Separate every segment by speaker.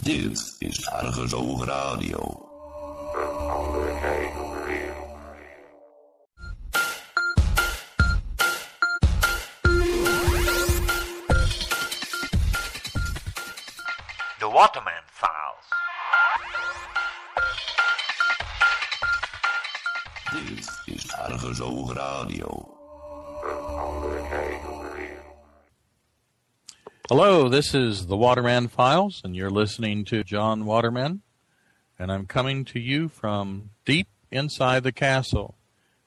Speaker 1: Dit is ArgusoogRadio.
Speaker 2: Een andere kijk op de wereld.
Speaker 3: TheWatermanFiles.
Speaker 1: Dit is ArgusoogRadio.
Speaker 2: Een andere kijk op de wereld.
Speaker 4: Hello, this is the Waterman Files, and you're listening to John Waterman, and I'm coming to you from deep inside the castle.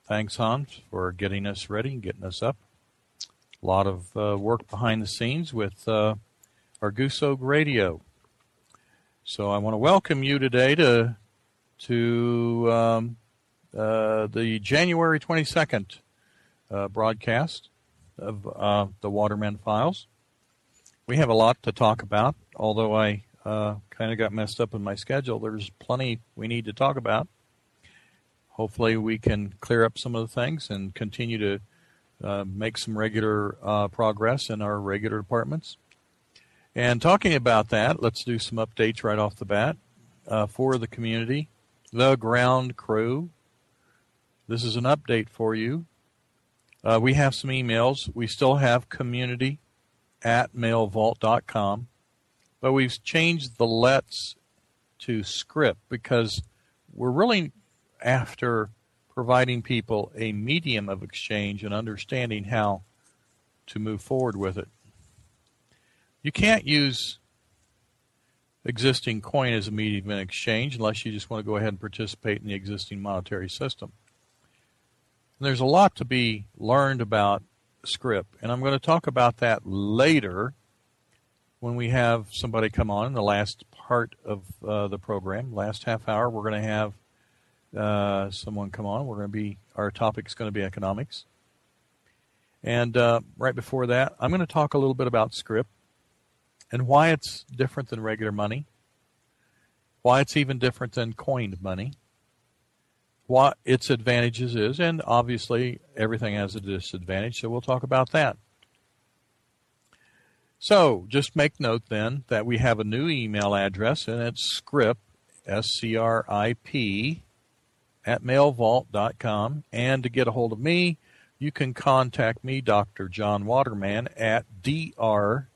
Speaker 4: Thanks, Hans, for getting us ready and getting us up. A lot of work behind the scenes with ArgusoogRadio. So I want to welcome you today to the January 22nd broadcast of the Waterman Files. We have a lot to talk about, although I kind of got messed up in my schedule. There's plenty we need to talk about. Hopefully we can clear up some of the things and continue to make some regular progress in our regular departments. And talking about that, let's do some updates right off the bat for the community. The ground crew. This is an update for you. We have some emails. We still have community@mailvault.com, but we've changed the let's to script because we're really after providing people a medium of exchange and understanding how to move forward with it. You can't use existing coin as a medium of exchange unless you just want to go ahead and participate in the existing monetary system. And there's a lot to be learned about script, and I'm going to talk about that later when we have somebody come on in the last part of the program. Last half hour, we're going to have someone come on. Our topic's going to be economics. And right before that, I'm going to talk a little bit about script and why it's different than regular money, why it's even different than coined money, what its advantages is, and obviously everything has a disadvantage, so we'll talk about that. So just make note then that we have a new email address, and it's script, SCRIP, @mailvault.com. And to get a hold of me, you can contact me, Dr. John Waterman, at Dr.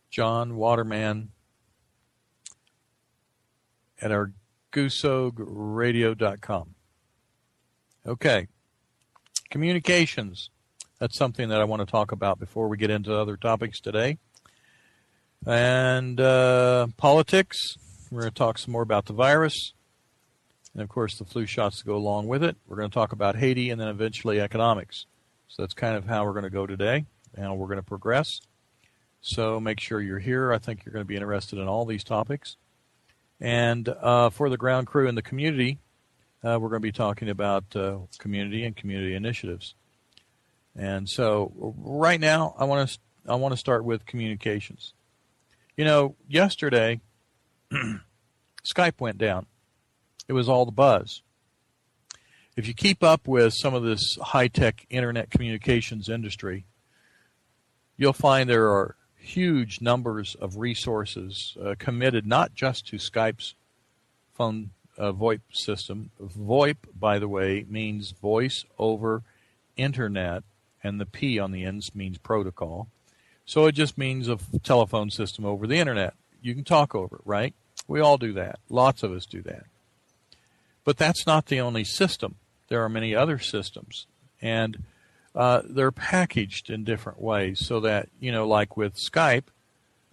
Speaker 4: John Waterman at ArgusoogRadio.com. Okay. Communications. That's something that I want to talk about before we get into other topics today. And politics. We're going to talk some more about the virus. And, of course, the flu shots to go along with it. We're going to talk about Haiti and then eventually economics. So that's kind of how we're going to go today and how we're going to progress. So make sure you're here. I think you're going to be interested in all these topics. And for the ground crew in the community, we're going to be talking about community and community initiatives. And so right now, I want to start with communications. You know, yesterday, Skype went down. It was all the buzz. If you keep up with some of this high-tech internet communications industry, you'll find there are huge numbers of resources committed not just to Skype's phone VoIP system. VoIP, by the way, means voice over internet, and the P on the ends means protocol. So it just means a telephone system over the internet. You can talk over it, right? We all do that. Lots of us do that. But that's not the only system. There are many other systems, and they're packaged in different ways so that, you know, like with Skype,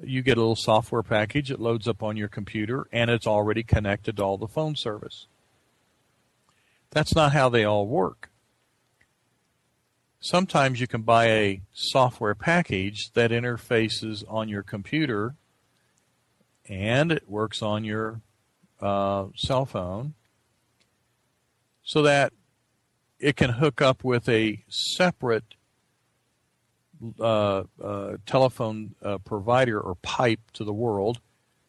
Speaker 4: you get a little software package. It loads up on your computer, and it's already connected to all the phone service. That's not how they all work. Sometimes you can buy a software package that interfaces on your computer, and it works on your cell phone so that it can hook up with a separate telephone provider or pipe to the world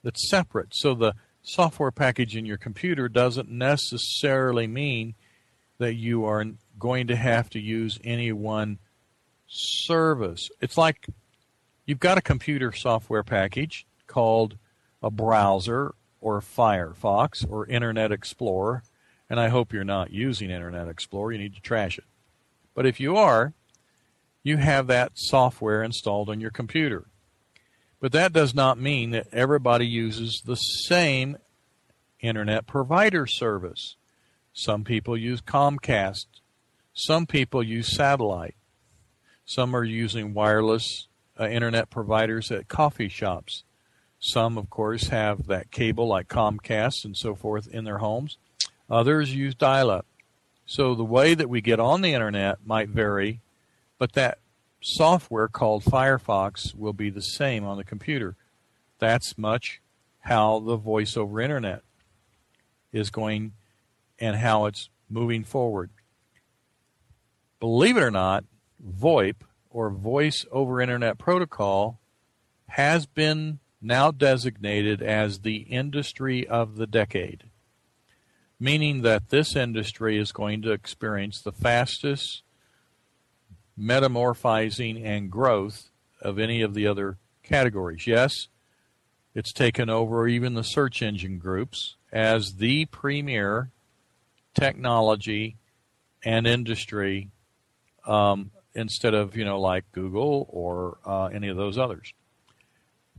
Speaker 4: that's separate. So the software package in your computer doesn't necessarily mean that you are going to have to use any one service. It's like you've got a computer software package called a browser or Firefox or Internet Explorer, and I hope you're not using Internet Explorer. You need to trash it. But if you are, you have that software installed on your computer. But that does not mean that everybody uses the same Internet provider service. Some people use Comcast. Some people use satellite. Some are using wireless Internet providers at coffee shops. Some, of course, have that cable like Comcast and so forth in their homes. Others use dial-up. So the way that we get on the Internet might vary, but that software called Firefox will be the same on the computer. That's much how the voice over Internet is going and how it's moving forward. Believe it or not, VoIP, or Voice over Internet Protocol, has been now designated as the industry of the decade, meaning that this industry is going to experience the fastest metamorphizing and growth of any of the other categories. Yes, it's taken over even the search engine groups as the premier technology and industry instead of, like Google or any of those others,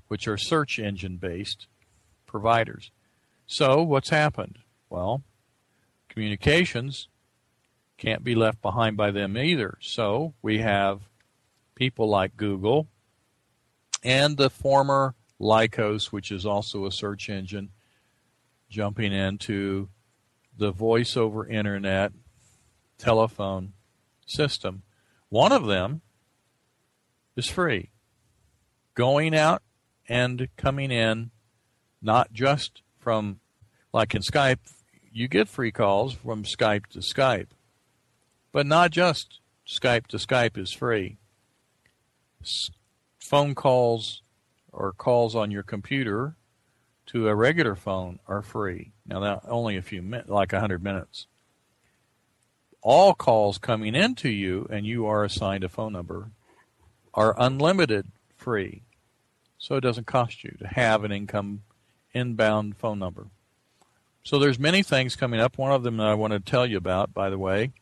Speaker 4: which are search engine-based providers. So what's happened? Well, communications can't be left behind by them either. So we have people like Google and the former Lycos, which is also a search engine, jumping into the voice over Internet telephone system. One of them is free. Going out and coming in, not just from, like in Skype, you get free calls from Skype to Skype. But not just Skype to Skype is free. Phone calls or calls on your computer to a regular phone are free. Now, that only a few minutes, like 100 minutes. All calls coming into you, and you are assigned a phone number, are unlimited free. So it doesn't cost you to have an inbound phone number. So there's many things coming up. One of them that I want to tell you about, by the way,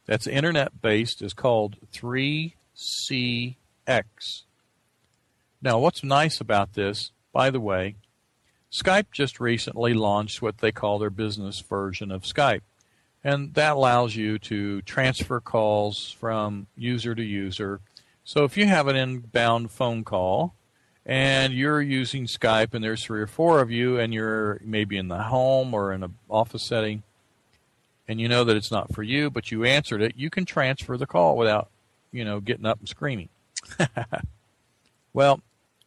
Speaker 4: that's Internet-based, is called 3CX. Now, what's nice about this, by the way, Skype just recently launched what they call their business version of Skype. And that allows you to transfer calls from user to user. So if you have an inbound phone call and you're using Skype and there's 3 or 4 of you and you're maybe in the home or in an office setting and you know that it's not for you, but you answered it, you can transfer the call without, getting up and screaming. Well,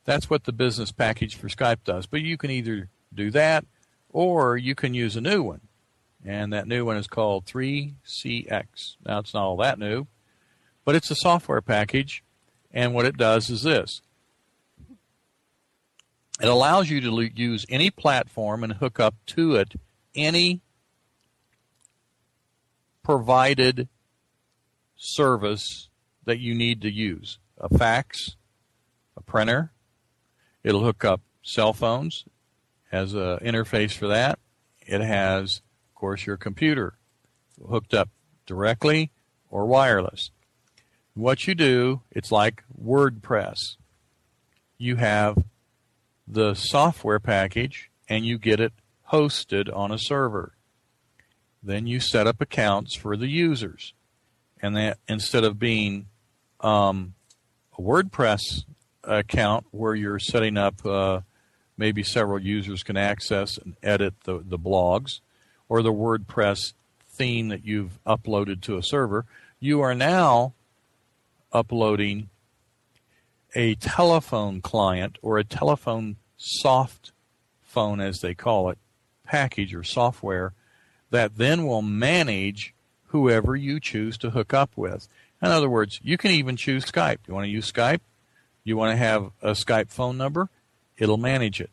Speaker 4: that's what the business package for Skype does. But you can either do that or you can use a new one. And that new one is called 3CX. Now, it's not all that new, but it's a software package. And what it does is this. It allows you to use any platform and hook up to it any provided service that you need to use. A fax, a printer. It'll hook up cell phones, has an interface for that. It has, of course, your computer hooked up directly or wireless. What you do, it's like WordPress. You have the software package and you get it hosted on a server. Then you set up accounts for the users. And that instead of being a WordPress account where you're setting up maybe several users can access and edit the blogs or the WordPress theme that you've uploaded to a server, you are now uploading a telephone client or a telephone soft phone, as they call it, package or software that then will manage whoever you choose to hook up with. In other words, you can even choose Skype. You want to use Skype? You want to have a Skype phone number? It'll manage it.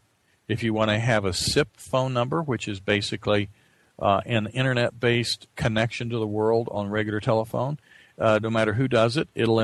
Speaker 4: If you want to have a SIP phone number, which is basically an internet-based connection to the world on regular telephone, no matter who does it, it'll